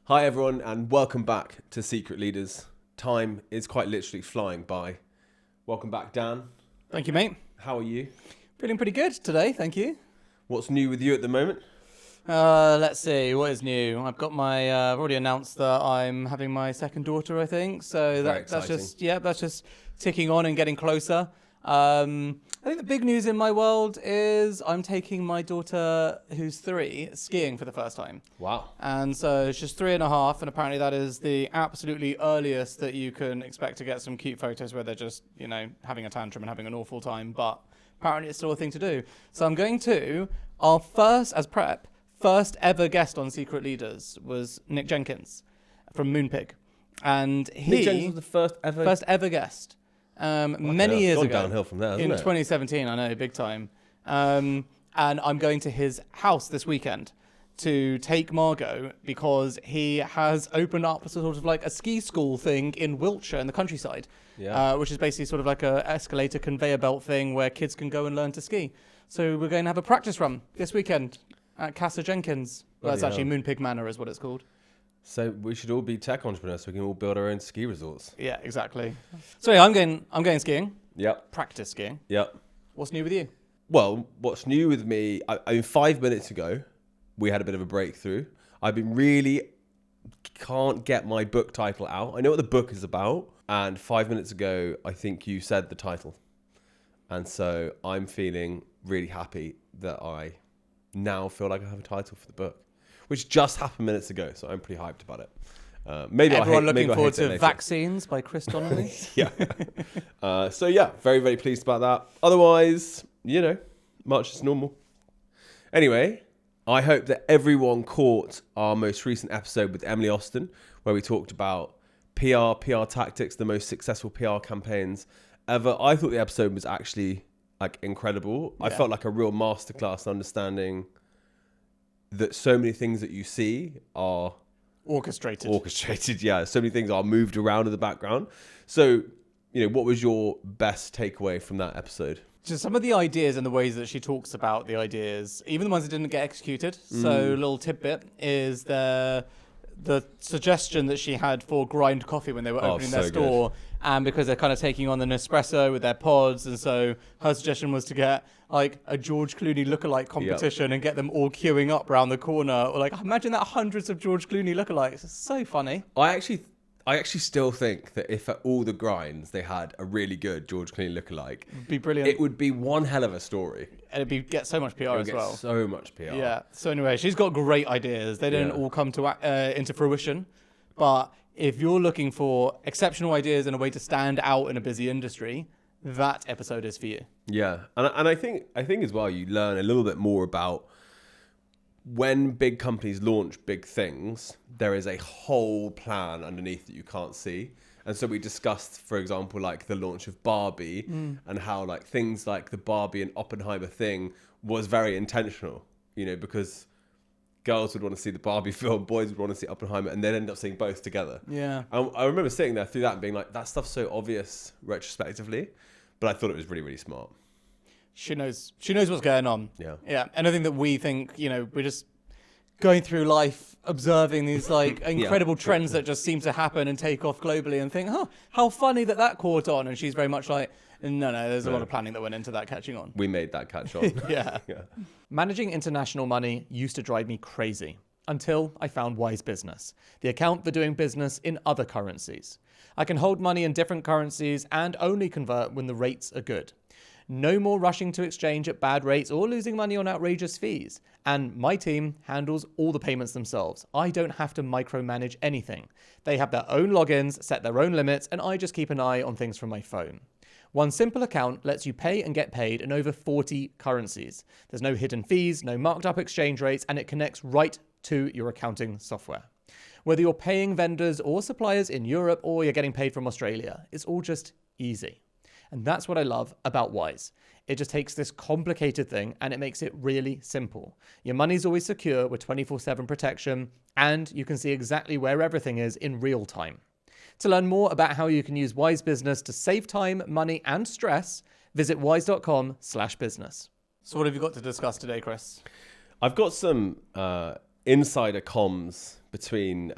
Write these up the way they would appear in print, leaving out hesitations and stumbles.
Hi everyone and welcome back to Secret Leaders. Time is quite literally flying by. Welcome back, Dan. Thank you, mate. How are you? Feeling pretty good today, thank you. What's new with you at the moment? Let's see, what is new? I've already announced that I'm having my second daughter, I think. So that's just ticking on and getting closer. I think the big news in my world is I'm taking my daughter, who's 3, skiing for the first time. Wow. And so she's 3.5, and apparently that is the absolutely earliest that you can expect to get some cute photos where they're just, having a tantrum and having an awful time. But apparently it's still a thing to do. So I'm going to, our first ever guest on Secret Leaders was Nick Jenkins from Moonpig. And Nick Jenkins was the first ever guest. Many years ago. Gone downhill from there, hasn't in it? 2017, I know, big time. And I'm going to his house this weekend to take Margot because he has opened up sort of like a ski school thing in Wiltshire in the countryside, which is basically sort of like a escalator conveyor belt thing where kids can go and learn to ski. So we're going to have a practice run this weekend at Casa Jenkins. Well, that's actually Moonpig Manor is what it's called. So we should all be tech entrepreneurs so we can all build our own ski resorts. Yeah, exactly. So yeah, I'm going skiing. Yep. Practice skiing. Yep. What's new with you? Well, what's new with me, I mean, 5 minutes ago, we had a bit of a breakthrough. I've been really can't get my book title out. I know what the book is about. And 5 minutes ago, I think you said the title. And so I'm feeling really happy that I now feel like I have a title for the book, which just happened minutes ago. So I'm pretty hyped about it. Everyone looking forward to Vaccines by Chris Donnelly. Yeah. Very, very pleased about that. Otherwise, much as normal. Anyway, I hope that everyone caught our most recent episode with Emily Austin, where we talked about PR tactics, the most successful PR campaigns ever. I thought the episode was actually incredible. Yeah. I felt like a real masterclass in understanding that so many things that you see are orchestrated, yeah. So many things are moved around in the background. So, what was your best takeaway from that episode? Just some of the ideas and the ways that she talks about the ideas, even the ones that didn't get executed. So a little tidbit is the suggestion that she had for Grind Coffee when they were opening their store. Good. And because they're kind of taking on the Nespresso with their pods. And so her suggestion was to get a George Clooney lookalike competition and get them all queuing up around the corner. Or imagine that hundreds of George Clooney lookalikes. It's so funny. I actually still think that if at all the grinds they had a really good George Clooney lookalike, it'd be brilliant. It would be one hell of a story. And it'd get so much PR as well. So much PR. Yeah. So anyway, she's got great ideas. They didn't all come to into fruition, but if you're looking for exceptional ideas and a way to stand out in a busy industry, that episode is for you. Yeah, and I think as well you learn a little bit more about when big companies launch big things, there is a whole plan underneath that you can't see. And so we discussed, for example, the launch of Barbie and how things like the Barbie and Oppenheimer thing was very intentional, because girls would want to see the Barbie film, boys would want to see Oppenheimer, and they'd end up seeing both together. Yeah. I remember sitting there through that and being like, that stuff's so obvious retrospectively, but I thought it was really, really smart. She knows what's going on. Yeah. Yeah. Anything that we think, we're just going through life, observing these incredible trends that just seem to happen and take off globally and think, how funny that caught on. And she's very much no, there's a lot of planning that went into that catching on. We made that catch on. Yeah. Managing international money used to drive me crazy until I found Wise Business, the account for doing business in other currencies. I can hold money in different currencies and only convert when the rates are good. No more rushing to exchange at bad rates or losing money on outrageous fees. And my team handles all the payments themselves. I don't have to micromanage anything. They have their own logins, set their own limits, and I just keep an eye on things from my phone. One simple account lets you pay and get paid in over 40 currencies. There's no hidden fees, no marked up exchange rates, and it connects right to your accounting software. Whether you're paying vendors or suppliers in Europe or you're getting paid from Australia, it's all just easy. And that's what I love about Wise. It just takes this complicated thing and it makes it really simple. Your money's always secure with 24/7 protection, and you can see exactly where everything is in real time. To learn more about how you can use Wise Business to save time, money, and stress, visit wise.com/business. So what have you got to discuss today, Chris? I've got some insider comms between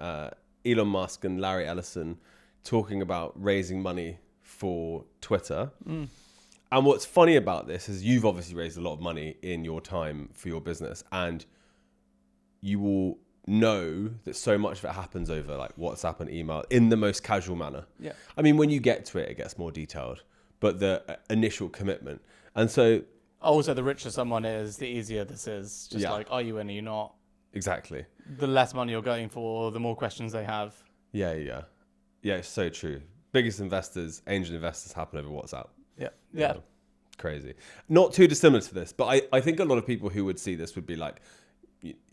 Elon Musk and Larry Ellison talking about raising money for Twitter. And what's funny about this is you've obviously raised a lot of money in your time for your business, and you will know that so much of it happens over like WhatsApp and email in the most casual manner. Yeah. I mean, when you get to it, it gets more detailed, but the initial commitment. And so... Also, the richer someone is, the easier this is. Just Yeah. like, are you in, are you not? Exactly. The less money you're going for, the more questions they have. Yeah, it's so true. Biggest investors, angel investors happen over WhatsApp. Yeah. Crazy. Not too dissimilar to this, but I think a lot of people who would see this would be like,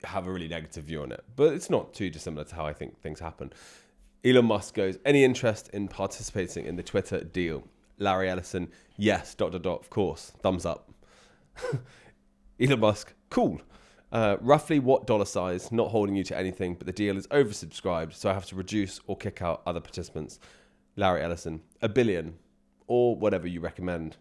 have a really negative view on it. But it's not too dissimilar to how I think things happen. Elon Musk goes, any interest in participating in the Twitter deal? Larry Ellison, yes, ... of course, thumbs up. Elon Musk, cool. Roughly what dollar size? Not holding you to anything, but the deal is oversubscribed, so I have to reduce or kick out other participants. Larry Ellison, $1 billion, or whatever you recommend.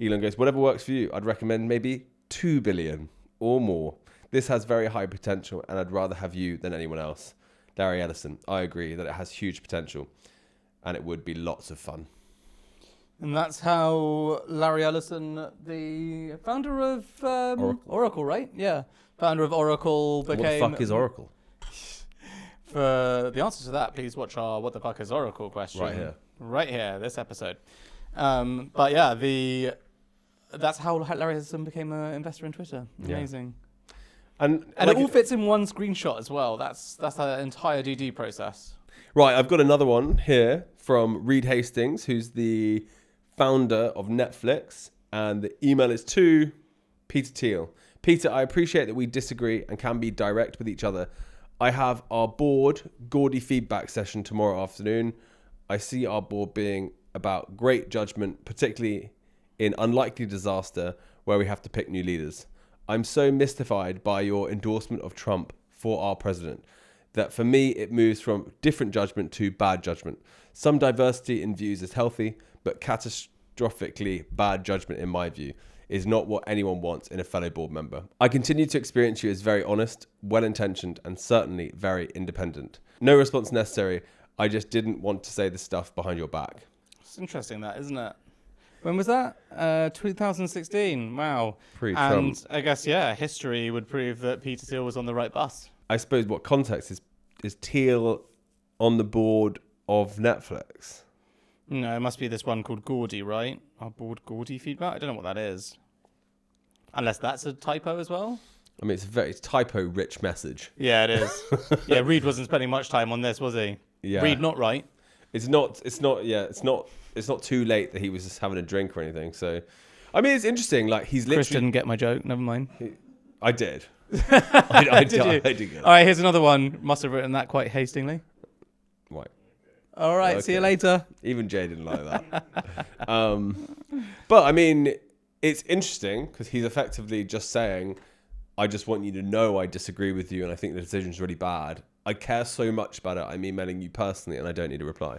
Elon goes, whatever works for you. I'd recommend maybe 2 billion or more. This has very high potential, and I'd rather have you than anyone else. Larry Ellison, I agree that it has huge potential, and it would be lots of fun. And that's how Larry Ellison, the founder of Oracle, right? Yeah. Founder of Oracle became... What the fuck is Oracle? For the answer to that, please watch our What the Fuck is Oracle question. Right here, this episode. But yeah, that's how Larry Ellison became an investor in Twitter. Amazing. Yeah. And it all fits in one screenshot as well. That's the entire DD process. Right, I've got another one here from Reed Hastings, who's the founder of Netflix, and the email is to Peter Thiel. Peter, I appreciate that we disagree and can be direct with each other. I have our board Gordy feedback session tomorrow afternoon. I see our board being about great judgment, particularly in unlikely disaster where we have to pick new leaders. I'm so mystified by your endorsement of Trump for our president that for me it moves from different judgment to bad judgment. Some diversity in views is healthy, but catastrophically bad judgment in my view is not what anyone wants in a fellow board member. I continue to experience you as very honest, well-intentioned, and certainly very independent. No response necessary. I just didn't want to say this stuff behind your back. It's interesting that, isn't it? When was that? 2016. Wow. Pre-Trump. And I guess, history would prove that Peter Thiel was on the right bus. I suppose what context is Thiel on the board of Netflix? No, it must be this one called Gordy, right? Our board Gordy feedback? I don't know what that is. Unless that's a typo as well. I mean, it's a very typo-rich message. Yeah, it is. Yeah, Reed wasn't spending much time on this, was he? Yeah. Reed, not right. It's not too late that he was just having a drink or anything. So, I mean, it's interesting. Like, he's literally... Chris didn't get my joke. Never mind. I did. I Did you? did get it. All right, here's another one. Must have written that quite hastily. Right. All right, Okay. see you later. Even Jay didn't like that. But, I mean, it's interesting because he's effectively just saying, I just want you to know I disagree with you and I think the decision's really bad. I care so much about it. I'm emailing you personally and I don't need a reply.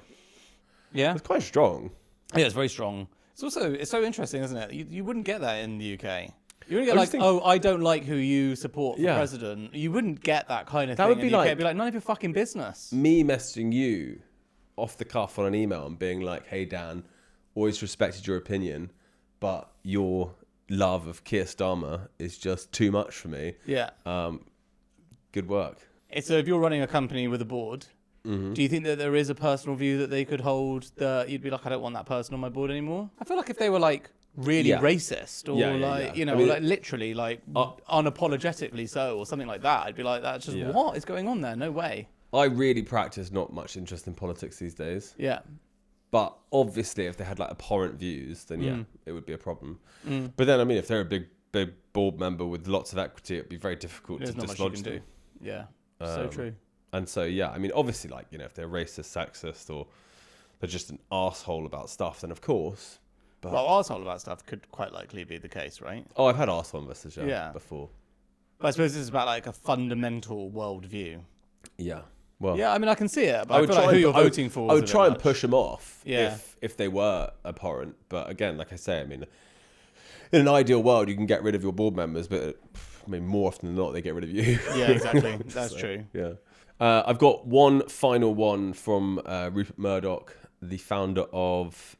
Yeah. It's quite strong. Yeah, it's very strong. It's so interesting, isn't it? You wouldn't get that in the UK. You wouldn't get I like, just think- I don't like who you support for Yeah. president. You wouldn't get that kind of That thing would in be the UK. like- It'd be like, none of your fucking business. Me messaging you off the cuff on an email and being like, hey, Dan, always respected your opinion, but your love of Keir Starmer is just too much for me. Yeah. Good work. So if you're running a company with a board, do you think that there is a personal view that they could hold that you'd be like, I don't want that person on my board anymore? I feel like if they were like really Yeah. racist or like, you know, I mean, like literally like unapologetically so or something like that, I'd be like, that's just Yeah. what is going on there? No way. I really practice not much interest in politics these days. Yeah. But obviously, if they had like abhorrent views, then it would be a problem. But then, I mean, if they're a big board member with lots of equity, it'd be very difficult There's to not much you dislodge can them. do. Yeah. So true. And so, yeah, I mean, obviously, like, you know, if they're racist, sexist, or they're just an asshole about stuff, then of course. But Well, arsehole about stuff could quite likely be the case, right? oh, I've had arsehole messages Yeah. before. But I suppose this is about like a fundamental worldview. Yeah. Well, Yeah, I mean, I can see it, but I I would feel try like who and you're pu- I would- voting for. I is would a try bit and much. push them off Yeah. if they were abhorrent. But again, like I say, I mean, in an ideal world, you can get rid of your board members, but I mean, more often than not, they get rid of you. Yeah, exactly. That's So, true. Yeah. I've got one final one from Rupert Murdoch, the founder of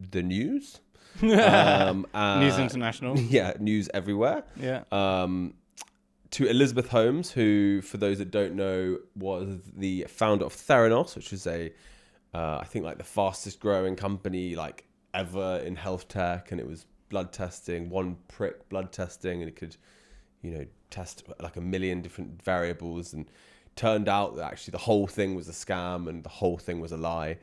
The News. News International. Yeah, News Everywhere. Yeah. To Elizabeth Holmes, who, for those that don't know, was the founder of Theranos, which is I think like the fastest growing company like ever in health tech, and it was blood testing, one prick blood testing, and it could, test like 1 million different variables, and turned out that actually the whole thing was a scam and the whole thing was a lie.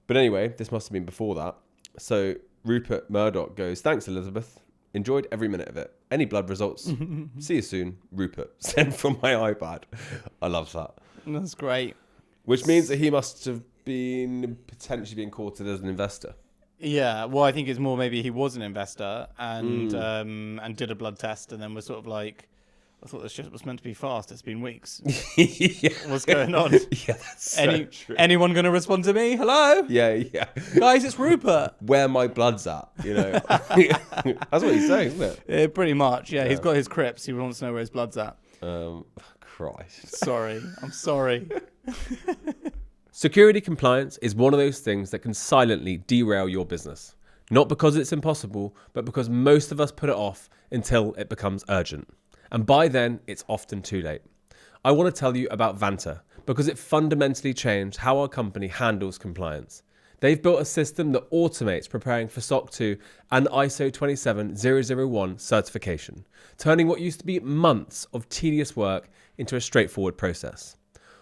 But anyway, this must have been before that. So Rupert Murdoch goes, "Thanks, Elizabeth. Enjoyed every minute of it. Any blood results? See you soon, Rupert. Send from my iPad." I love that. That's great. Which means that he must have been potentially being courted as an investor. Yeah, well, I think it's more maybe he was an investor and did a blood test and then was sort of like, I thought this shit was meant to be fast. It's been weeks. Yeah. What's going on? Yeah, that's so true. Anyone going to respond to me? Hello? Yeah. Guys, it's Rupert. Where my blood's at, That's what he's saying, isn't it? Yeah, pretty much, yeah. He's got his crips. He wants to know where his blood's at. Christ. Sorry. I'm sorry. Security compliance is one of those things that can silently derail your business. Not because it's impossible, but because most of us put it off until it becomes urgent. And by then, it's often too late. I want to tell you about Vanta because it fundamentally changed how our company handles compliance. They've built a system that automates preparing for SOC 2 and ISO 27001 certification, turning what used to be months of tedious work into a straightforward process.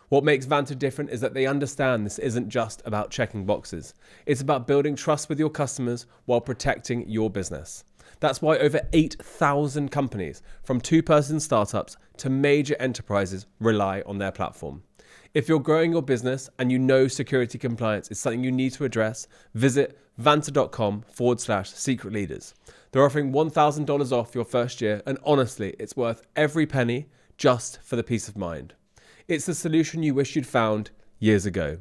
What makes Vanta different is that they understand this isn't just about checking boxes. It's about building trust with your customers while protecting your business. That's why over 8,000 companies, from two-person startups to major enterprises, rely on their platform. If you're growing your business and you know security compliance is something you need to address, visit vanta.com/secret leaders. They're offering $1,000 off your first year, and honestly, it's worth every penny just for the peace of mind. It's the solution you wish you'd found years ago.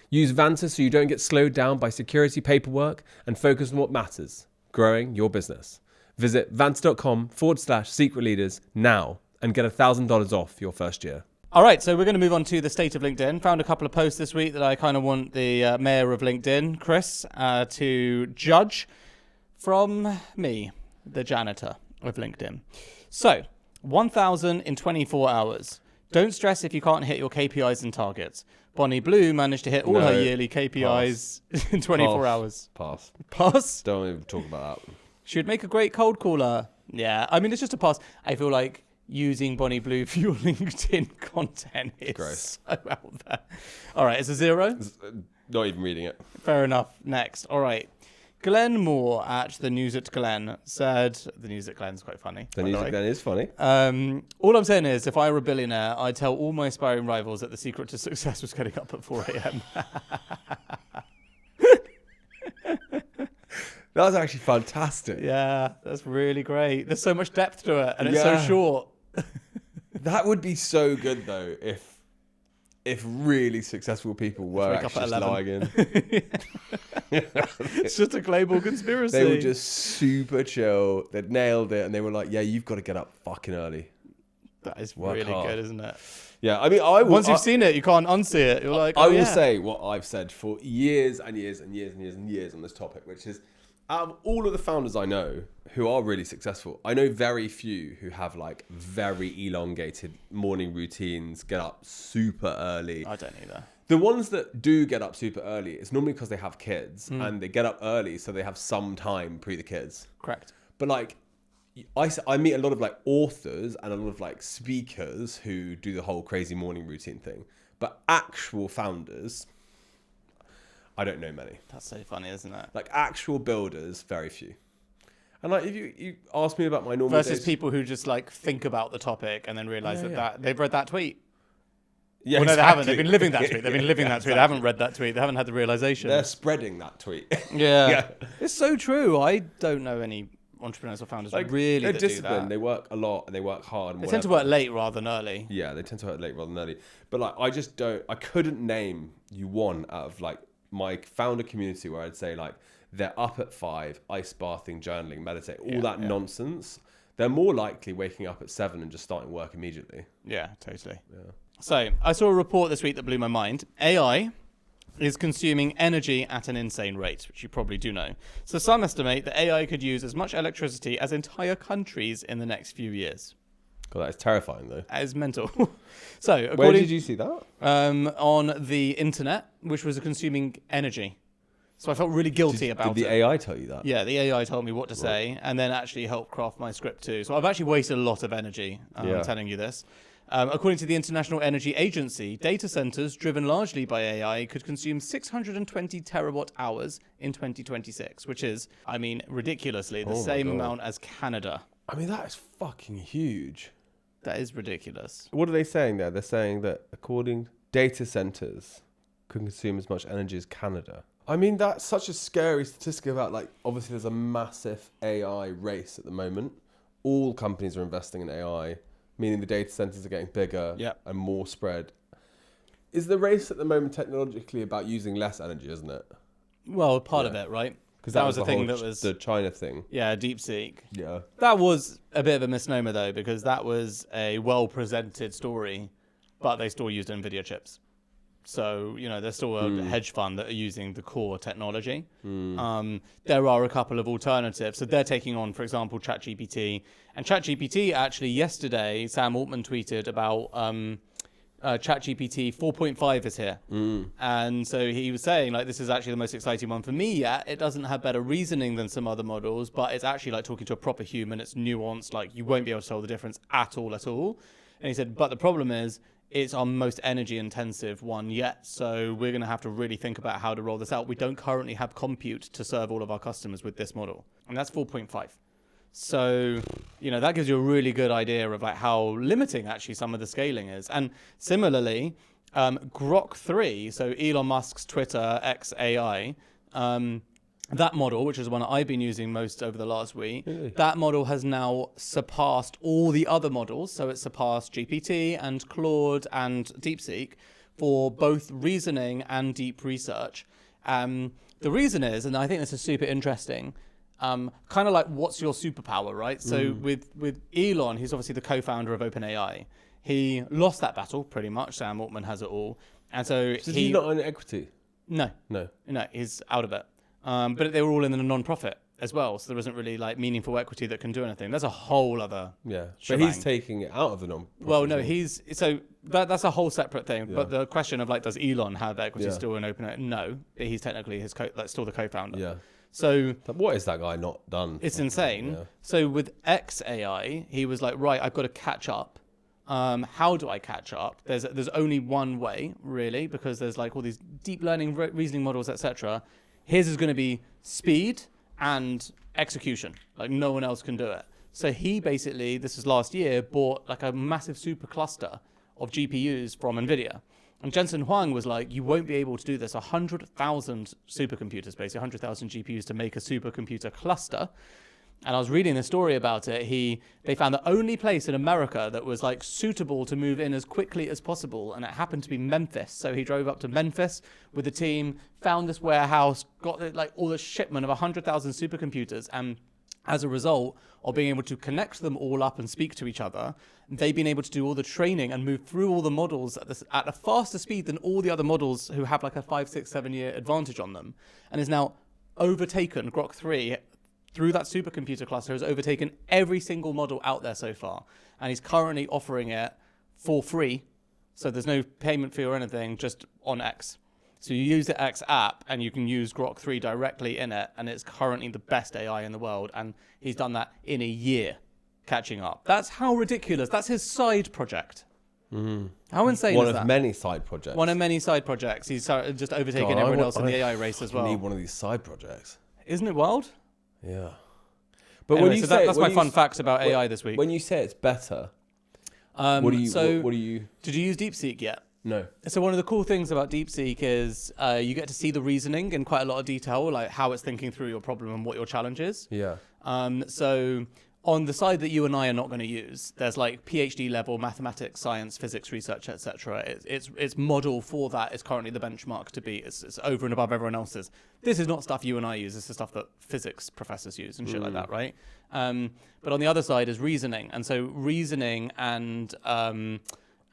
Use Vanta so you don't get slowed down by security paperwork and focus on what matters, growing your business. Visit vanta.com/secret leaders now and get $1,000 off your first year. All right, so we're going to move on to the state of LinkedIn. Found a couple of posts this week that I kind of want the mayor of LinkedIn, Chris, to judge from me, the janitor of LinkedIn. So, 1,000 in 24 hours. Don't stress if you can't hit your KPIs and targets. Bonnie Blue managed to hit all her yearly KPIs in 24 hours. Pass. Pass? Don't even talk about that. She would make a great cold caller. Yeah, I mean, it's just a pass. I feel like using Bonnie Blue for your LinkedIn content is gross. So out there. All right, it's a 0. Not even reading it. Fair enough. Next. All right. Glenn Moore at The News at Glenn said, The News at Glenn's quite funny. The News at Glenn is funny. All I'm saying is, if I were a billionaire, I'd tell all my aspiring rivals that the secret to success was getting up at 4 a.m. That was actually fantastic. Yeah, that's really great. There's so much depth to it, and it's so short. That would be so good, though, if really successful people were actually just lying in. It's just a global conspiracy. They were just super chill. They'd nailed it, and they were like, "Yeah, you've got to get up fucking early." That is really good, isn't it? Yeah, I mean, once you've seen it, you can't unsee it. You're like, I will say what I've said for years and years and years and years and years on this topic, which is, out of all of the founders I know who are really successful, I know very few who have like very elongated morning routines, get up super early. I don't either. The ones that do get up super early, it's normally because they have kids and they get up early so they have some time pre the kids. Correct. But like, I meet a lot of like authors and a lot of like speakers who do the whole crazy morning routine thing. But actual founders, I don't know many. That's so funny, isn't it? Like actual builders, very few. And like, if you ask me about my normal versus days, people who just like think about the topic and then realize that they've read that tweet. Yeah, well, no, exactly. they haven't. They've been living that tweet. They've been living that tweet. They haven't read that tweet. They haven't had the realization. They're spreading that tweet. Yeah. It's so true. I don't know any entrepreneurs or founders like, really they're that disciplined. do that. They work a lot and they work hard. And they tend to work late rather than early. Yeah, they tend to work late rather than early. But like, I couldn't name you one out of like my founder community where I'd say like they're up at 5, ice bathing, journaling, meditate, all that nonsense. They're more likely waking up at 7 and just starting work immediately. Yeah, totally. Yeah. So I saw a report this week that blew my mind. AI is consuming energy at an insane rate, which you probably do know. So some estimate that AI could use as much electricity as entire countries in the next few years. God, that is terrifying, though. That is mental. So Where did you see that? On the internet, which was consuming energy. So I felt really guilty about it. Did the AI tell you that? Yeah, the AI told me what to say and then actually helped craft my script too. So I've actually wasted a lot of energy telling you this. According to the International Energy Agency, data centers driven largely by AI could consume 620 terawatt hours in 2026, which is, I mean, ridiculously the same amount as Canada. I mean, that is fucking huge. That is ridiculous. What are they saying there? They're saying that according data centers can consume as much energy as Canada. I mean, that's such a scary statistic about, like, obviously there's a massive AI race at the moment. All companies are investing in AI, meaning the data centers are getting bigger and more spread. Is the race at the moment technologically about using less energy, isn't it? Well, part of it, right? Because that was the thing that was... the China thing. Yeah, DeepSeek. Yeah. That was a bit of a misnomer, though, because that was a well-presented story, but they still used NVIDIA chips. So, you know, there's still a hedge fund that are using the core technology. There are a couple of alternatives. So they're taking on, for example, ChatGPT. And ChatGPT, actually, yesterday, Sam Altman tweeted about ChatGPT 4.5 is here. And so he was saying, like, this is actually the most exciting one for me yet. It doesn't have better reasoning than some other models, but it's actually like talking to a proper human. It's nuanced. Like, you won't be able to tell the difference at all. And he said, but the problem is, it's our most energy intensive one yet. So we're going to have to really think about how to roll this out. We don't currently have compute to serve all of our customers with this model. And that's 4.5. So, you know, that gives you a really good idea of like how limiting actually some of the scaling is. And similarly, Grok 3, so Elon Musk's Twitter X AI, that model, which is the one that I've been using most over the last week, that model has now surpassed all the other models. So it's surpassed GPT and Claude and DeepSeek for both reasoning and deep research. The reason is, and I think this is super interesting, kind of like what's your superpower, right? So with Elon, he's obviously the co-founder of OpenAI. He lost that battle pretty much. Sam Altman has it all. And so he's not own equity? No, he's out of it. But they were all in the non-profit as well, so there isn't really like meaningful equity that can do anything. That's a whole other But he's taking it out of the non-profit. Well, no, that's a whole separate thing. But the question of like, does Elon have equity still in OpenAI? No, he's technically still the co-founder. Yeah. So what is that guy not done? It's insane. Yeah. So with XAI, he was like, right, I've got to catch up. How do I catch up? There's only one way really, because there's like all these deep learning reasoning models, etc. His is going to be speed and execution. Like no one else can do it. So he basically, this was last year, bought like a massive super cluster of GPUs from NVIDIA. And Jensen Huang was like, you won't be able to do this. 100,000 supercomputers, basically 100,000 GPUs to make a supercomputer cluster. And I was reading the story about it. They found the only place in America that was like suitable to move in as quickly as possible, and it happened to be Memphis. So he drove up to Memphis with the team, found this warehouse, got like all the shipment of 100,000 supercomputers, and as a result of being able to connect them all up and speak to each other, they've been able to do all the training and move through all the models at a faster speed than all the other models who have like a 5, 6, 7 year advantage on them, and is now overtaken Grok 3. Through that supercomputer cluster, has overtaken every single model out there so far. And he's currently offering it for free. So there's no payment fee or anything, just on X. So you use the X app and you can use Grok 3 directly in it. And it's currently the best AI in the world. And he's done that in a year, catching up. That's how ridiculous. That's his side project. How insane is that? One of many side projects. One of many side projects. He's just overtaken everyone else in the AI race as well. I need one of these side projects. Isn't it wild? Yeah. But anyway, that's my fun facts about AI this week. When you say it's better, what do you... Did you use DeepSeek yet? No. So one of the cool things about DeepSeek is you get to see the reasoning in quite a lot of detail, like how it's thinking through your problem and what your challenge is. Yeah. So on the side that you and I are not going to use, there's like PhD level mathematics, science, physics research, etc. Its model for that is currently the benchmark to beat. It's over and above everyone else's. This is not stuff you and I use. This is stuff that physics professors use and shit like that, right? But on the other side is reasoning, and so reasoning and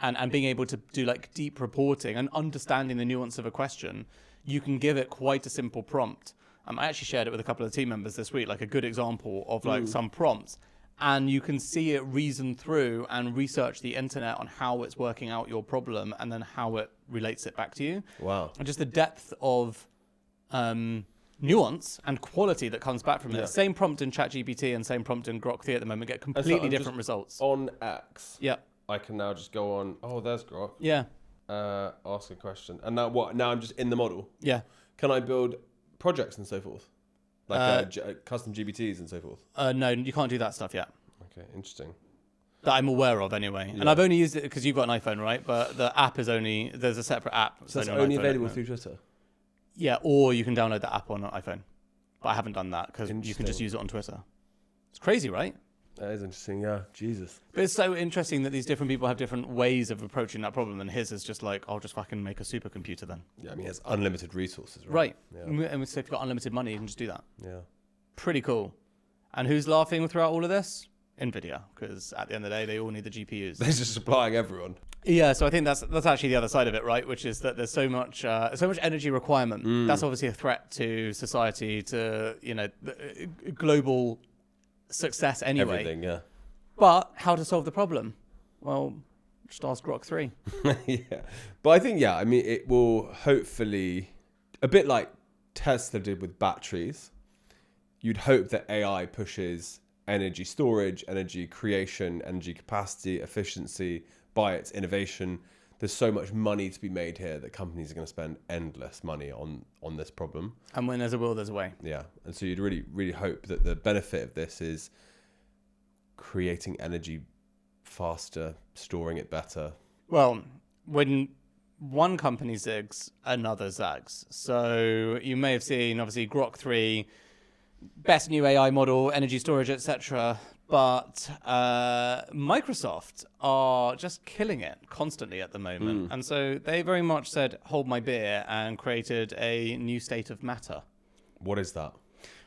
and being able to do like deep reporting and understanding the nuance of a question, you can give it quite a simple prompt. I actually shared it with a couple of team members this week, like a good example of like some prompts. And you can see it reason through and research the internet on how it's working out your problem and then how it relates it back to you. Wow. And just the depth of nuance and quality that comes back from it. Same prompt in ChatGPT and same prompt in Grok 3 at the moment get completely different results. On X, Yeah. I can now just go on, oh, there's Grok. Yeah. Ask a question. And now what? Now I'm just in the model. Yeah. Can I build projects and so forth? Like custom GPTs and so forth? No, you can't do that stuff yet. Okay, interesting. That I'm aware of anyway. Yeah. And I've only used it because you've got an iPhone, right? But the app is only, there's a separate app. So it's only available through Twitter? Yeah, or you can download the app on an iPhone. But I haven't done that because you can just use it on Twitter. It's crazy, right? That is interesting, yeah. Jesus. But it's so interesting that these different people have different ways of approaching that problem, and his is just like, I'll just fucking make a supercomputer then. Yeah, I mean, it's unlimited resources, Right. Yeah. And so if you've got unlimited money, you can just do that. Yeah. Pretty cool. And who's laughing throughout all of this? NVIDIA, because at the end of the day, they all need the GPUs. They're just supplying everyone. Yeah, so I think that's actually the other side of it, right? Which is that there's so much energy requirement. That's obviously a threat to society, to global success anyway. Everything, yeah. But how to solve the problem? Well, just ask Grok 3. Yeah. But I think, I mean, it will hopefully, a bit like Tesla did with batteries, you'd hope that AI pushes energy storage, energy creation, energy capacity, efficiency by its innovation. There's so much money to be made here that companies are going to spend endless money on this problem. And when there's a will, there's a way. Yeah. And so you'd really, really hope that the benefit of this is creating energy faster, storing it better. Well, when one company zigs, another zags. So you may have seen, obviously, Grok 3, best new AI model, energy storage, etc. But Microsoft are just killing it constantly at the moment. And so they very much said, hold my beer, and created a new state of matter. What is that?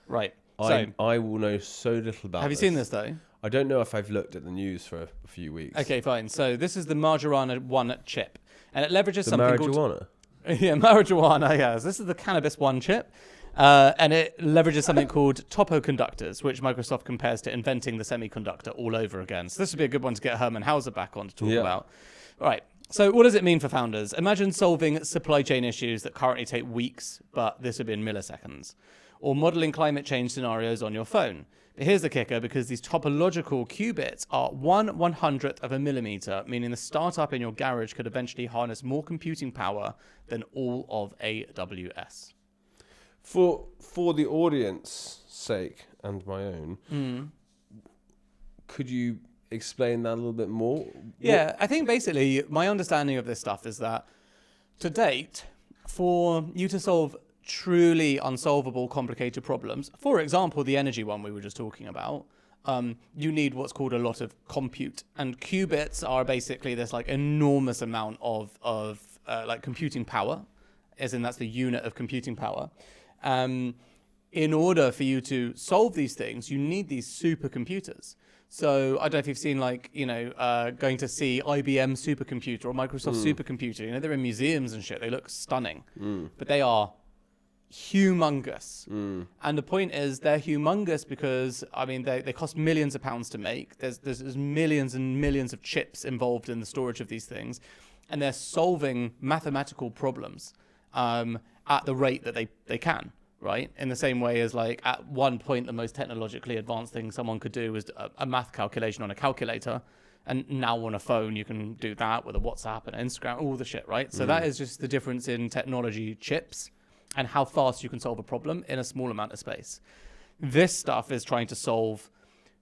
Right. I will know so little about Have you seen this, though? I don't know if I've looked at the news for a few weeks. Okay, fine. So this is the marijuana 1 chip. And it leverages The something marijuana? Yeah, marijuana, yes. This is the cannabis 1 chip. And it leverages something called topoconductors, which Microsoft compares to inventing the semiconductor all over again. So this would be a good one to get Herman Hauser back on to talk about. All right. So what does it mean for founders? Imagine solving supply chain issues that currently take weeks, but this would be in milliseconds. Or modeling climate change scenarios on your phone. But here's the kicker, because these topological qubits are 1/100th of a millimeter, meaning the startup in your garage could eventually harness more computing power than all of AWS. For the audience sake and my own, could you explain that a little bit more? Yeah, I think basically my understanding of this stuff is that to date, for you to solve truly unsolvable, complicated problems, for example, the energy one we were just talking about, you need what's called a lot of compute. And qubits are basically this like enormous amount of like computing power, as in that's the unit of computing power. In order for you to solve these things, you need these supercomputers. So I don't know if you've seen going to see IBM supercomputer or Microsoft supercomputer. They're in museums and shit. They look stunning, but they are humongous. And the point is they're humongous because, I mean, they cost millions of pounds to make. There's millions and millions of chips involved in the storage of these things. And they're solving mathematical problems at the rate that they can, right? In the same way as like at one point, the most technologically advanced thing someone could do was a math calculation on a calculator. And now on a phone, you can do that with a WhatsApp and Instagram, all the shit, right? So that is just the difference in technology chips and how fast you can solve a problem in a small amount of space. This stuff is trying to solve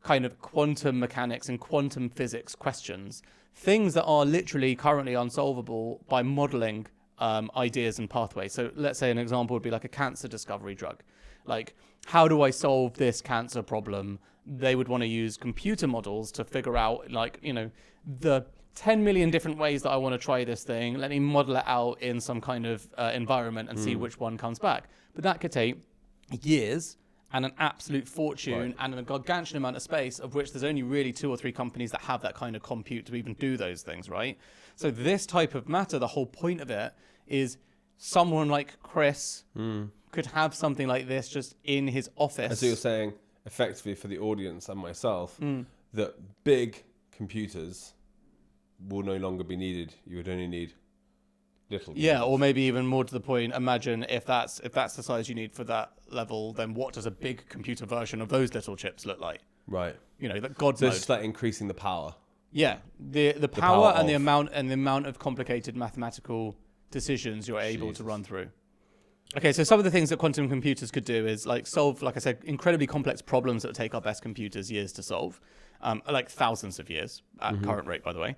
kind of quantum mechanics and quantum physics questions, things that are literally currently unsolvable by modeling ideas and pathways. So let's say an example would be like a cancer discovery drug. Like, how do I solve this cancer problem? They would want to use computer models to figure out the 10 million different ways that I want to try this thing. Let me model it out in some kind of environment and see which one comes back. But that could take years and an absolute fortune and a gargantuan amount of space, of which there's only really 2 or 3 companies that have that kind of compute to even do those things, right? So this type of matter, the whole point of it is someone like Chris could have something like this just in his office. And so you're saying, effectively for the audience and myself, that big computers will no longer be needed. You would only need little. Yeah, or maybe even more to the point, imagine if that's the size you need for that level, then what does a big computer version of those little chips look like? Right. You know, that God's So mode. it's just like increasing the power. Yeah, the power and of. the amount of complicated mathematical decisions you're able to run through. Okay, so some of the things that quantum computers could do is like solve, like I said, incredibly complex problems that would take our best computers years to solve, like thousands of years at current rate, by the way.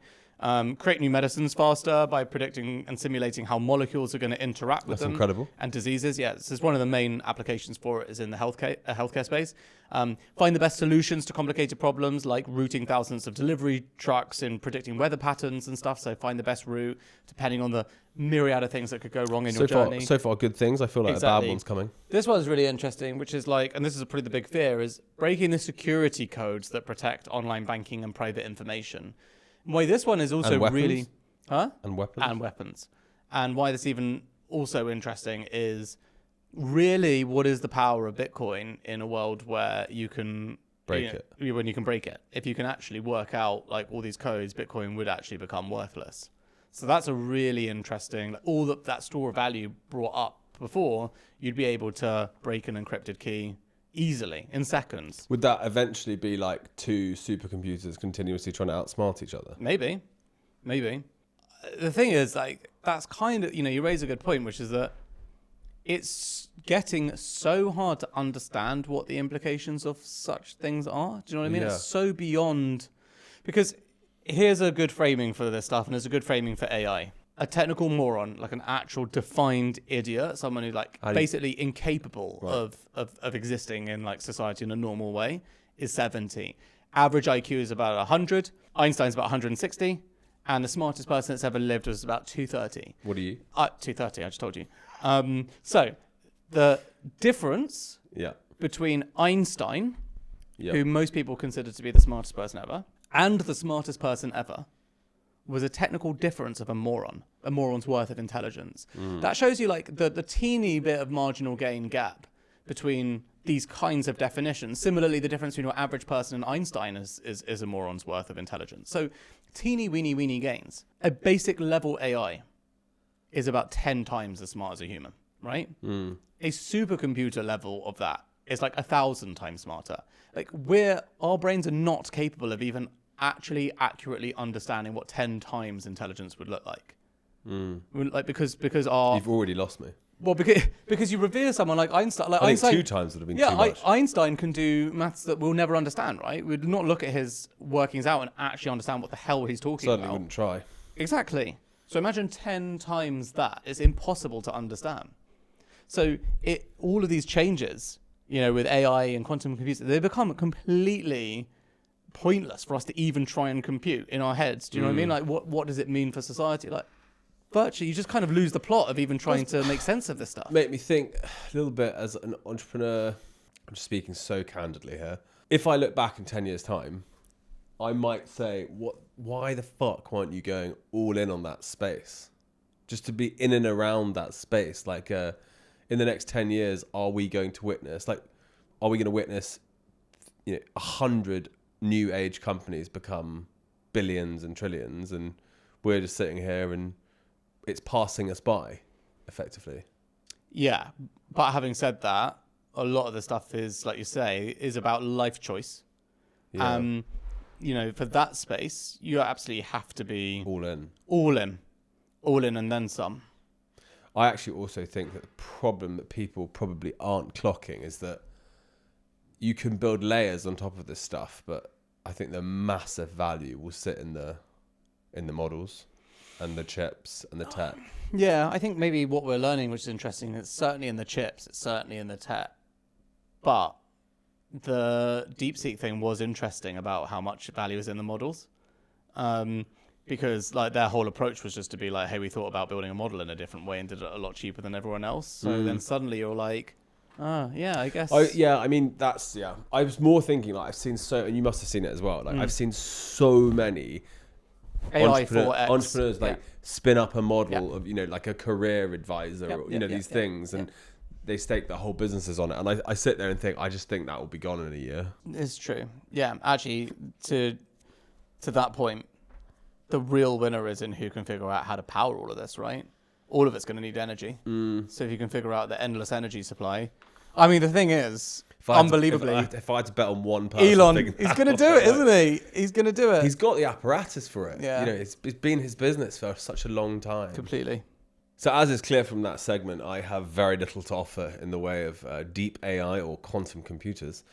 Create new medicines faster by predicting and simulating how molecules are going to interact with them. That's incredible. And diseases. Yeah, this is one of the main applications for it is in the healthcare space. Find the best solutions to complicated problems like routing thousands of delivery trucks and predicting weather patterns and stuff. So find the best route depending on the myriad of things that could go wrong in your journey. So far, good things. I feel like a bad one's coming. This one's really interesting, which is like, and this is probably the big fear, is breaking the security codes that protect online banking and private information. Why this one is also really... And weapons. And weapons. And why this even also interesting is really what is the power of Bitcoin in a world where you can... When you can break it. If you can actually work out like all these codes, Bitcoin would actually become worthless. So that's a really interesting... Like, all that store of value brought up before, you'd be able to break an encrypted key easily in seconds. Would that eventually be like two supercomputers continuously trying to outsmart each other? Maybe. The thing is, like, that's kind of, you raise a good point, which is that it's getting so hard to understand what the implications of such things are. Do you know what I mean? Yeah. It's so beyond, because here's a good framing for this stuff, and there's a good framing for AI. A technical moron, like an actual defined idiot, someone who's like basically incapable of existing in like society in a normal way, is 70. Average IQ is about 100. Einstein's about 160. And the smartest person that's ever lived was about 230. What are you? 230, I just told you. So the difference between Einstein, who most people consider to be the smartest person ever, and the smartest person ever, was a technical difference of a moron's worth of intelligence. That shows you like the teeny bit of marginal gain gap between these kinds of definitions. Similarly, the difference between your average person and Einstein is a moron's worth of intelligence. So teeny weeny gains. A basic level AI is about 10 times as smart as a human, right? A supercomputer level of that is like 1,000 times smarter. Like our brains are not capable of even actually accurately understanding what 10 times intelligence would look like. Like because our... You've already lost me. Well, because you revere someone like Einstein. Like I Einstein, think 2 times would have been too much. Einstein can do maths that we'll never understand, right? We'd not look at his workings out and actually understand what the hell he's talking Certainly about. wouldn't try. Exactly. So imagine 10 times that. It's impossible to understand. So all of these changes, with AI and quantum computers, they become completely pointless for us to even try and compute in our heads. Do you know what I mean? Like, what does it mean for society? Like, virtually, you just kind of lose the plot of even trying to make sense of this stuff. Make me think a little bit as an entrepreneur. I'm just speaking so candidly here. If I look back in 10 years' time, I might say, why the fuck weren't you going all in on that space? Just to be in and around that space. Like, in the next 10 years, are we going to witness 100 new age companies become billions and trillions, and we're just sitting here and it's passing us by effectively? Yeah. But having said that, a lot of the stuff is, like you say, is about life choice. Yeah. For that space, you absolutely have to be all in and then some. I actually also think that the problem that people probably aren't clocking is that you can build layers on top of this stuff, but I think the massive value will sit in the models and the chips and the tech. Yeah, I think maybe what we're learning, which is interesting, it's certainly in the chips, it's certainly in the tech. But the DeepSeek thing was interesting about how much value is in the models. Because like their whole approach was just to be like, hey, we thought about building a model in a different way and did it a lot cheaper than everyone else. So then suddenly you're like, yeah, I guess. I mean, I was more thinking like I've seen and you must have seen it as well. Like I've seen so many AI for X. entrepreneurs like spin up a model of, like a career advisor, or, these things. And they stake their whole businesses on it. And I sit there and think, I just think that will be gone in a year. It's true. Yeah, actually, to that point, the real winner is in who can figure out how to power all of this, right? All of it's going to need energy. So if you can figure out the endless energy supply. I mean, the thing is, unbelievably, if I had to bet on one person, Elon, he's going to do it, isn't he? He's going to do it. He's got the apparatus for it. Yeah. It's been his business for such a long time. Completely. So as is clear from that segment, I have very little to offer in the way of deep AI or quantum computers.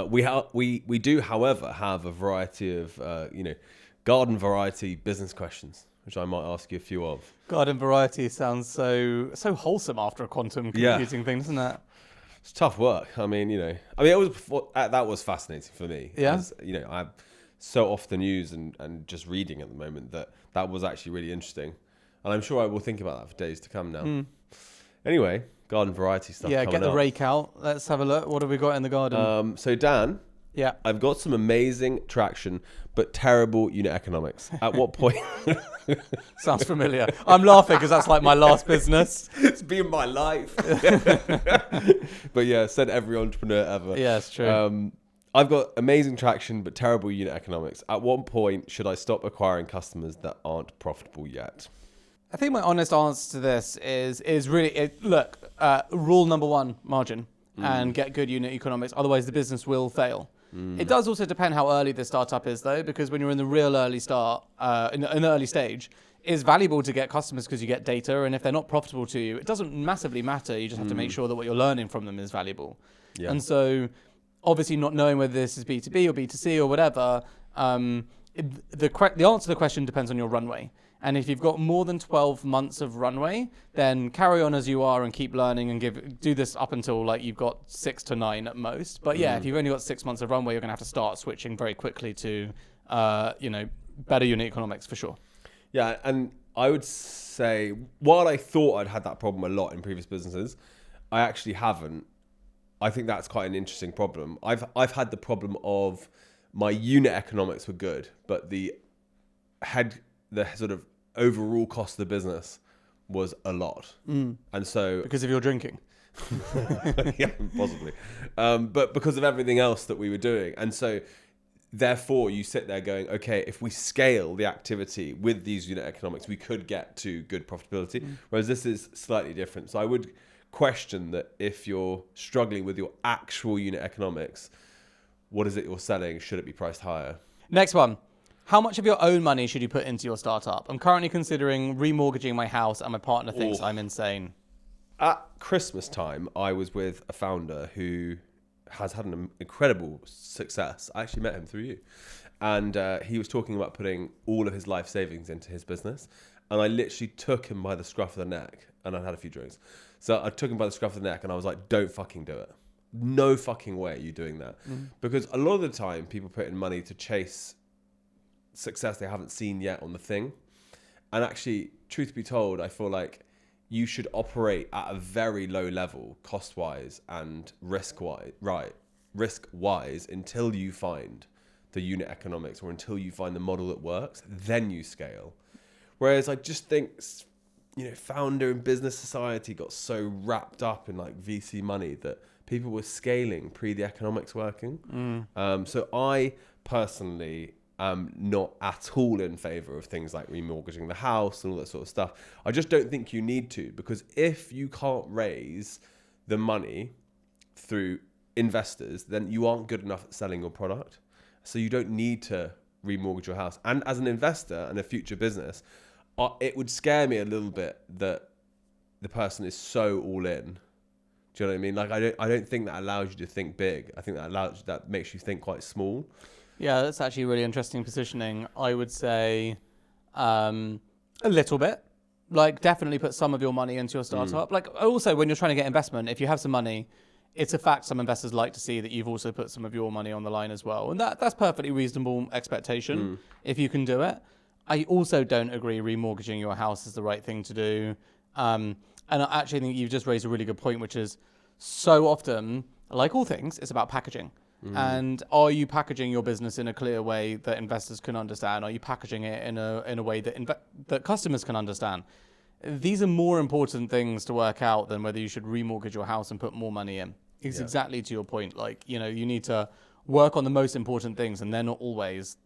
We do, however, have a variety of, garden variety business questions, which I might ask you a few of. Garden variety sounds so wholesome after a quantum computing thing, doesn't it? It's tough work. I mean, that was fascinating for me. Yeah. As, I'm so off the news and just reading at the moment that was actually really interesting. And I'm sure I will think about that for days to come now. Anyway, garden variety stuff. Yeah, coming get the up. rake out. Let's have a look. What have we got in the garden? So Dan, I've got some amazing traction, but terrible unit economics. At what point? Sounds familiar. I'm laughing because that's like my last business. It's been my life. But yeah, said every entrepreneur ever. Yeah, it's true. I've got amazing traction, but terrible unit economics. At what point should I stop acquiring customers that aren't profitable yet? I think my honest answer to this is really, rule number one, margin, and get good unit economics. Otherwise, the business will fail. It does also depend how early the startup is, though, because when you're in the real early start, in the early stage, it's valuable to get customers because you get data, and if they're not profitable to you, it doesn't massively matter. You just have to make sure that what you're learning from them is valuable. Yeah. And so, obviously, not knowing whether this is B2B or B2C or whatever, the answer to the question depends on your runway. And if you've got more than 12 months of runway, then carry on as you are and keep learning and do this up until like you've got 6 to 9 at most. But yeah, if you've only got 6 months of runway, you're going to have to start switching very quickly to, better unit economics for sure. Yeah, and I would say while I thought I'd had that problem a lot in previous businesses, I actually haven't. I think that's quite an interesting problem. I've had the problem of my unit economics were good, but the sort of overall cost of the business was a lot. And so because of your drinking. Yeah, possibly. But because of everything else that we were doing. And so therefore you sit there going, okay, if we scale the activity with these unit economics, we could get to good profitability. Whereas this is slightly different. So I would question that if you're struggling with your actual unit economics, what is it you're selling? Should it be priced higher? Next one. How much of your own money should you put into your startup? I'm currently considering remortgaging my house and my partner thinks I'm insane. At Christmas time, I was with a founder who has had an incredible success. I actually met him through you. And he was talking about putting all of his life savings into his business. And I literally took him by the scruff of the neck, and I'd had a few drinks. So I took him by the scruff of the neck and I was like, don't fucking do it. No fucking way are you doing that. Because a lot of the time people put in money to chase success they haven't seen yet on the thing. And actually, truth be told, I feel like you should operate at a very low level, cost-wise and risk-wise, until you find the unit economics or until you find the model that works, then you scale. Whereas I just think, founder and business society got so wrapped up in like VC money that people were scaling pre the economics working. So I personally am not at all in favor of things like remortgaging the house and all that sort of stuff. I just don't think you need to, because if you can't raise the money through investors, then you aren't good enough at selling your product. So you don't need to remortgage your house. And as an investor and a future business, it would scare me a little bit that the person is so all in. Do you know what I mean? Like I don't think that allows you to think big. I think that makes you think quite small. Yeah, that's actually really interesting positioning. I would say a little bit. Like definitely put some of your money into your startup. Like also when you're trying to get investment, if you have some money, it's a fact some investors like to see that you've also put some of your money on the line as well. And that's perfectly reasonable expectation if you can do it. I also don't agree remortgaging your house is the right thing to do. And I actually think you've just raised a really good point, which is so often, like all things, it's about packaging. And are you packaging your business in a clear way that investors can understand? Are you packaging it in a way that that customers can understand? These are more important things to work out than whether you should remortgage your house and put more money in. It's exactly to your point. Like, you need to work on the most important things, and they're not always,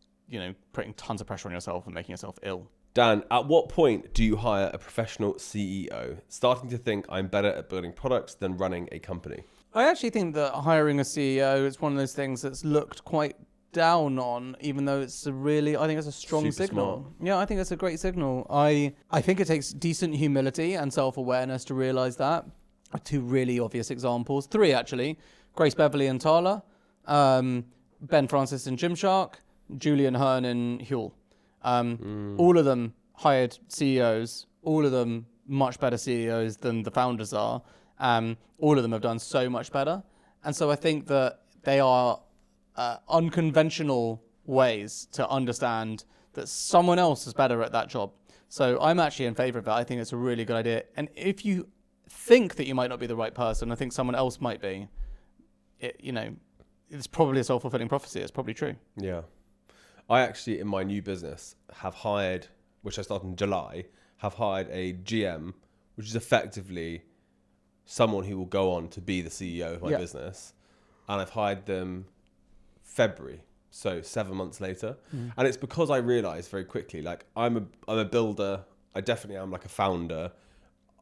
putting tons of pressure on yourself and making yourself ill. Dan, at what point do you hire a professional CEO? Starting to think I'm better at building products than running a company. I actually think that hiring a CEO is one of those things that's looked quite down on, even though it's I think it's a strong Super signal. smart. Yeah, I think it's a great signal. I think it takes decent humility and self-awareness to realize that. Two really obvious examples. Three, actually. Grace Beverly and Tala, Ben Francis and Gymshark, Julian Hearn and Huel. All of them hired CEOs, all of them much better CEOs than the founders are. All of them have done so much better. And so I think that they are unconventional ways to understand that someone else is better at that job. So I'm actually in favor of that. I think it's a really good idea. And if you think that you might not be the right person, I think someone else might be, it's probably a self-fulfilling prophecy. It's probably true. Yeah. I actually, in my new business, have hired, which I started in July, have hired a GM, which is effectively someone who will go on to be the CEO of my business. And I've hired them February, so 7 months later. And it's because I realized very quickly, like, I'm a builder. I definitely am like a founder.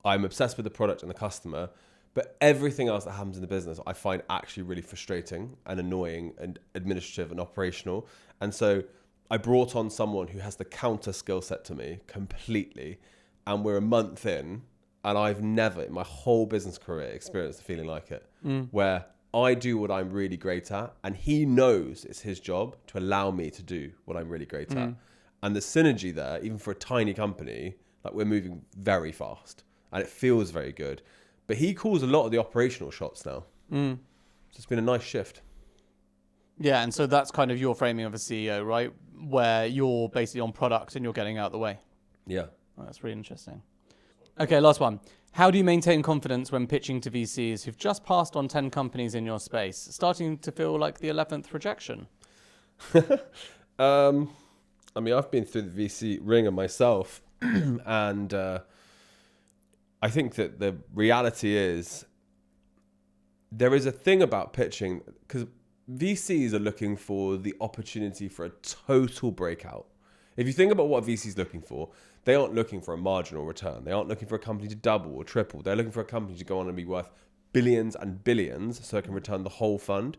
I'm obsessed with the product and the customer. But everything else that happens in the business, I find actually really frustrating and annoying and administrative and operational. And so I brought on someone who has the counter skill set to me completely. And we're a month in, and I've never in my whole business career experienced a feeling like it, where I do what I'm really great at, and he knows it's his job to allow me to do what I'm really great at. And the synergy there, even for a tiny company, like, we're moving very fast and it feels very good. But he calls a lot of the operational shots now. So it's been a nice shift. Yeah, and so that's kind of your framing of a CEO, right? Where you're basically on product and you're getting out of the way. Yeah. Oh, that's really interesting. Okay, last one. How do you maintain confidence when pitching to VCs who've just passed on 10 companies in your space, starting to feel like the 11th rejection? I mean, I've been through the VC ringer myself, and I think that the reality is there is a thing about pitching, because VCs are looking for the opportunity for a total breakout. If you think about what a VC is looking for, they aren't looking for a marginal return. They aren't looking for a company to double or triple. They're looking for a company to go on and be worth billions and billions so it can return the whole fund.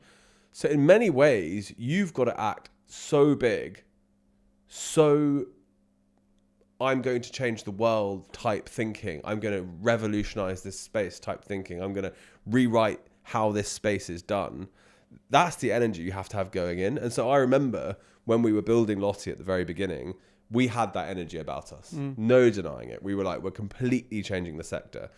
So in many ways, you've got to act so big, so I'm going to change the world type thinking. I'm going to revolutionize this space type thinking. I'm going to rewrite how this space is done. That's the energy you have to have going in. And so I remember when we were building Lottie at the very beginning, we had that energy about us. No denying it. We were like, we're completely changing the sector.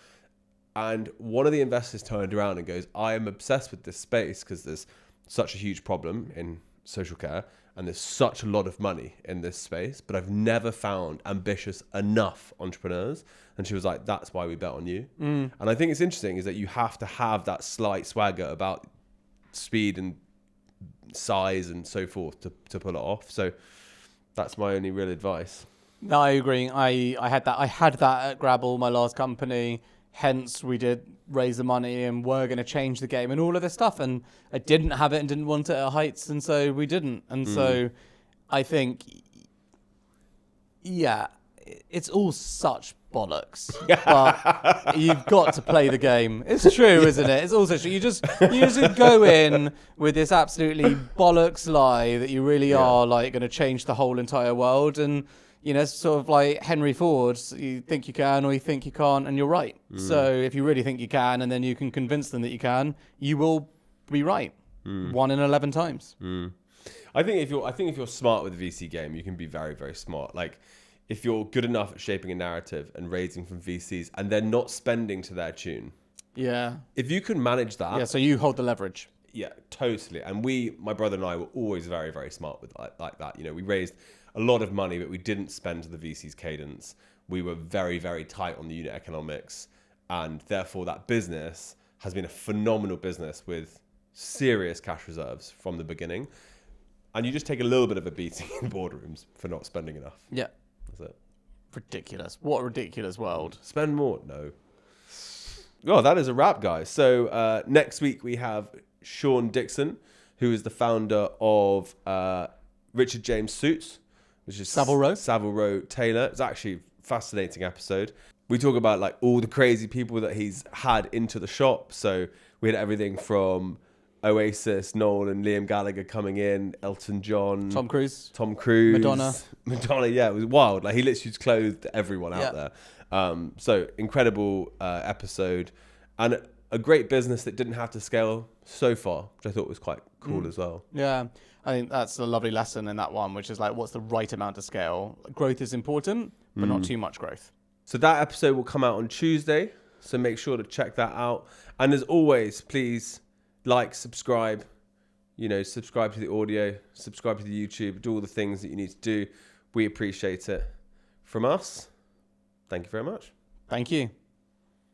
And one of the investors turned around and goes, I am obsessed with this space because there's such a huge problem in social care and there's such a lot of money in this space, but I've never found ambitious enough entrepreneurs. And she was like, that's why we bet on you. And I think it's interesting is that you have to have that slight swagger about speed and size and so forth to pull it off. So that's my only real advice. No, I agree. I had that at Grabble, my last company. Hence, we did raise the money and we're going to change the game and all of this stuff. And I didn't have it and didn't want it at Heights. And so we didn't. And so I think, yeah, it's all such bollocks. But you've got to play the game. It's true, isn't it? It's also true. You just go in with this absolutely bollocks lie that you really are like going to change the whole entire world. And sort of like Henry Ford, you think you can or you think you can't, and you're right. So if you really think you can, and then you can convince them that you can, you will be right 1 in 11 times. I think if you're smart with the VC game, you can be very, very smart. Like, if you're good enough at shaping a narrative and raising from VCs, and they're not spending to their tune. Yeah. If you can manage that. Yeah. So you hold the leverage. Yeah, totally. And my brother and I were always very, very smart with like that. We raised a lot of money, but we didn't spend to the VC's cadence. We were very, very tight on the unit economics. And therefore that business has been a phenomenal business with serious cash reserves from the beginning. And you just take a little bit of a beating in boardrooms for not spending enough. Yeah. That's it. Ridiculous. What a ridiculous world. Spend more. No. Oh, that is a wrap, guys. So next week we have Sean Dixon, who is the founder of Richard James Suits, which is Savile Row. Savile Row Tailor. It's actually a fascinating episode. We talk about like all the crazy people that he's had into the shop. So we had everything from Oasis, Noel and Liam Gallagher coming in, Elton John, Tom Cruise, Madonna. Yeah, it was wild. Like he literally just clothed everyone out there. So incredible episode, and a great business that didn't have to scale so far, which I thought was quite cool as well. Yeah, I think that's a lovely lesson in that one, which is like, what's the right amount to scale? Growth is important, but not too much growth. So that episode will come out on Tuesday. So make sure to check that out. And as always, please like, subscribe, subscribe to the audio, subscribe to the YouTube, do all the things that you need to do. We appreciate it. From us, thank you very much. Thank you.